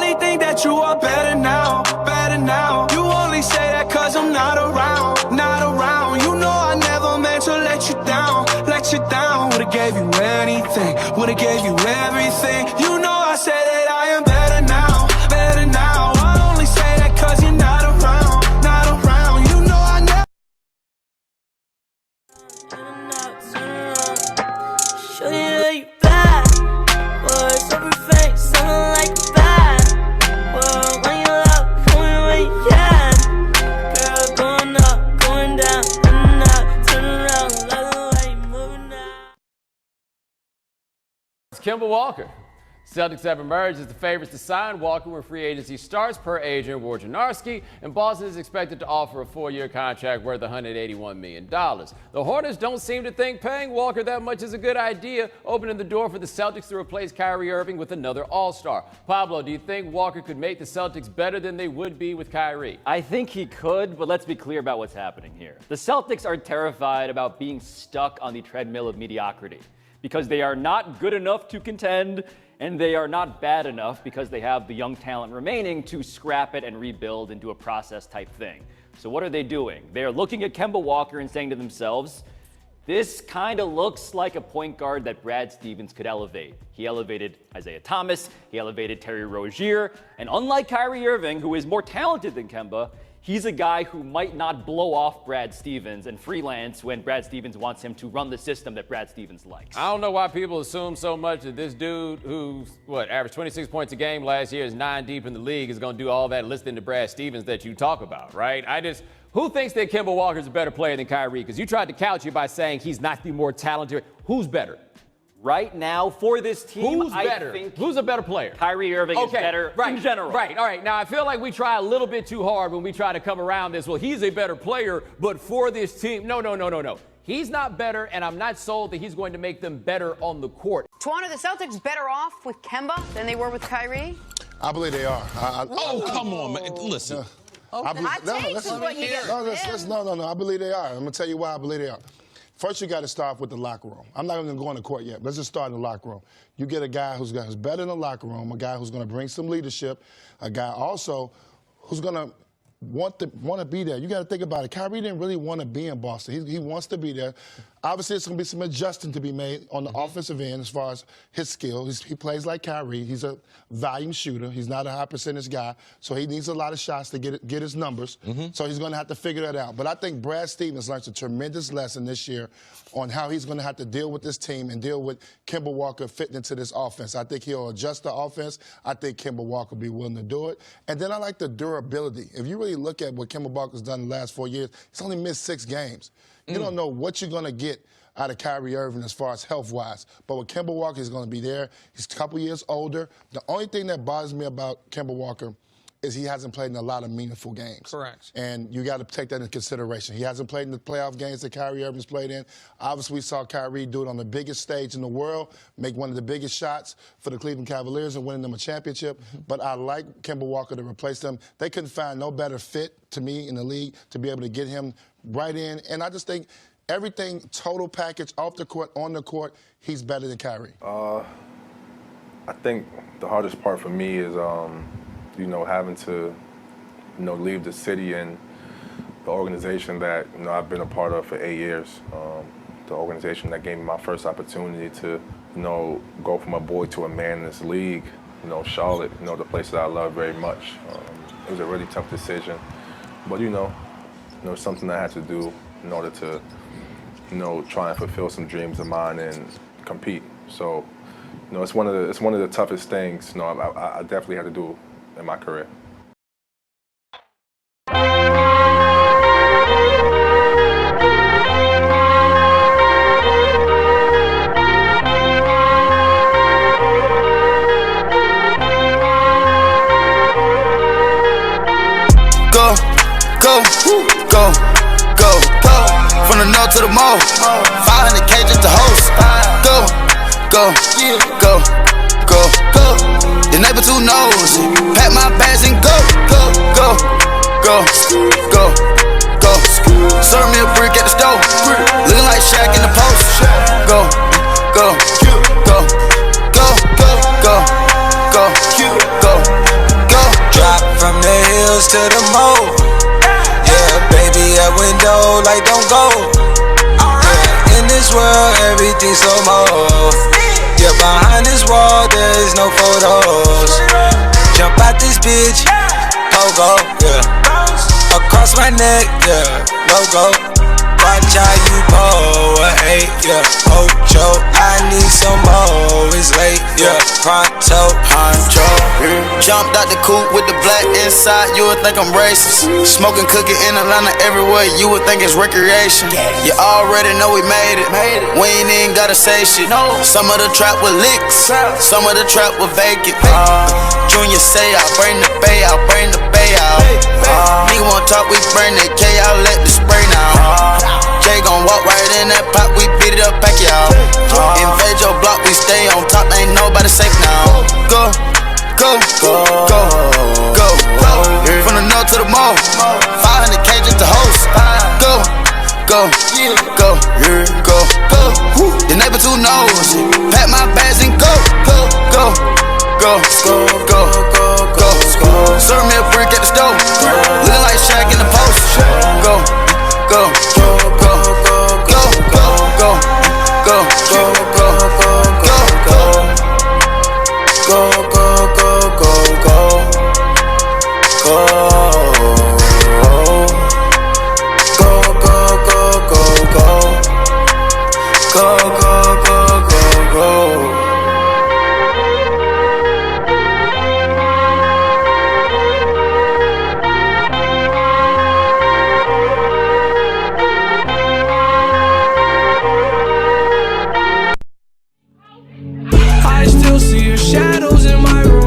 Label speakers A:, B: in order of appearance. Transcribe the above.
A: only think that you are better now, better now. You only say that cause I'm not around, not around. You know I never meant to let you down, let you down. Would've gave you anything, would've gave you everything. You know I said that I am better now, better now. I only say that cause you're not around, not around. You know I never.
B: Show you that you bad. Words over face, someone like you bad. Well, when you love, pull me when you can. Girl, going up, going down, and out, turn around, love the way you moving now.
C: It's Kemba Walker. Celtics have emerged as the favorites to sign Walker when free agency starts per agent Wojnarowski, and Boston is expected to offer a 4-year contract worth $181 million. The Hornets don't seem to think paying Walker that much is a good idea, opening the door for the Celtics to replace Kyrie Irving with another All-Star. Pablo, do you think Walker could make the Celtics better than they would be with Kyrie?
D: I think he could, but let's be clear about what's happening here. The Celtics are terrified about being stuck on the treadmill of mediocrity because they are not good enough to contend, and they are not bad enough because they have the young talent remaining to scrap it and rebuild and do a process type thing. So what are they doing? They're looking at Kemba Walker and saying to themselves, this kind of looks like a point guard that Brad Stevens could elevate. He elevated Isaiah Thomas, he elevated Terry Rozier, and unlike Kyrie Irving, who is more talented than Kemba, he's a guy who might not blow off Brad Stevens and freelance when Brad Stevens wants him to run the system that Brad Stevens likes.
C: I don't know why people assume so much that this dude who's, averaged 26 points a game last year, is 9 deep in the league, is going to do all that listening to Brad Stevens that you talk about, right? Who thinks that Kemba Walker's a better player than Kyrie? Because you tried to couch it by saying he's not the more talented. Who's better?
D: Right now, for this team,
C: Who's better?
D: I think
C: Who's a better player?
D: Kyrie Irving is better in general.
C: Right, all right. Now, I feel like we try a little bit too hard when we try to come around this. Well, he's a better player, but for this team, no. He's not better, and I'm not sold that he's going to make them better on the court.
E: Twan, are the Celtics better off with Kemba than they were with Kyrie?
F: I believe they are.
G: Come on, man. Listen.
F: No, I believe they are. I'm going to tell you why I believe they are. First, you got to start off with the locker room. I'm not even going to go on the court yet. Let's just start in the locker room. You get a guy who's better in the locker room, a guy who's going to bring some leadership, a guy also who's going to want to be there. You got to think about it. Kyrie didn't really want to be in Boston. He wants to be there. Obviously, it's going to be some adjusting to be made on the offensive end as far as his skill. He plays like Kyrie. He's a volume shooter. He's not a high percentage guy, so he needs a lot of shots to get his numbers. So he's going to have to figure that out. But I think Brad Stevens learned a tremendous lesson this year on how he's going to have to deal with this team and deal with Kemba Walker fitting into this offense. I think he'll adjust the offense. I think Kemba Walker will be willing to do it. And then I like the durability. If you really look at what Kemba Walker's done in the last 4 years, he's only missed 6 games. You don't know what you're going to get out of Kyrie Irving as far as health-wise. But with Kemba Walker, he's going to be there. He's a couple years older. The only thing that bothers me about Kemba Walker is he hasn't played in a lot of meaningful games.
G: Correct.
F: And you got to take that into consideration. He hasn't played in the playoff games that Kyrie Irving's played in. Obviously, we saw Kyrie do it on the biggest stage in the world, make one of the biggest shots for the Cleveland Cavaliers and winning them a championship. But I like Kemba Walker to replace them. They couldn't find no better fit to me in the league to be able to get him right in. And I just think everything, total package, off the court, on the court, he's better than Kyrie.
H: I think the hardest part for me is, having to, leave the city and the organization that, I've been a part of for 8 years. The organization that gave me my first opportunity to, go from a boy to a man in this league, Charlotte, the place that I love very much. It was a really tough decision, but, something I had to do in order to, try and fulfill some dreams of mine and compete. So, it's one of the toughest things, I definitely had to do in my career.
A: Go. From the north to the mall, 500K just to host. Go. Your neighbor too nosy. Pack my bags and go. Serve me a brick at the stove, looking like Shaq in the post. Go. this world, everything's so more. Yeah, behind this wall, there's no photos. Jump out this bitch, pogo, yeah. Across my neck, yeah, logo. Watch how you pull, yeah. Ocho, I need some more, it's late, yeah. Pronto, HUNCHO.
I: Jumped out the coupe with the black inside, you would think I'm racist. Smoking, cooking in Atlanta everywhere, you would think it's recreation. You already know we made it. We ain't even gotta say shit. Some of the trap with licks, some of the trap with vacant. Junior say I bring the bay out, bring the bay out. Nigga wanna talk, we bring the K out, let the spray now. Jay gon' walk right in that pot, we beat it up, back y'all. Invade your block, we stay on top, ain't nobody safe now. Go, go, go, go, go, go. From the north to the mall, 500K just to host. Go, go, go, go, go. The neighbor too knows. Pack my bags and go, go, go, go, go, go, go, go, go. Serve me a brick at the stove, looking like Shaq in the post. Go, go, go, go, go, go, go, go, go, go, go, go, go, go, go, go,
A: I still see your shadows in my room.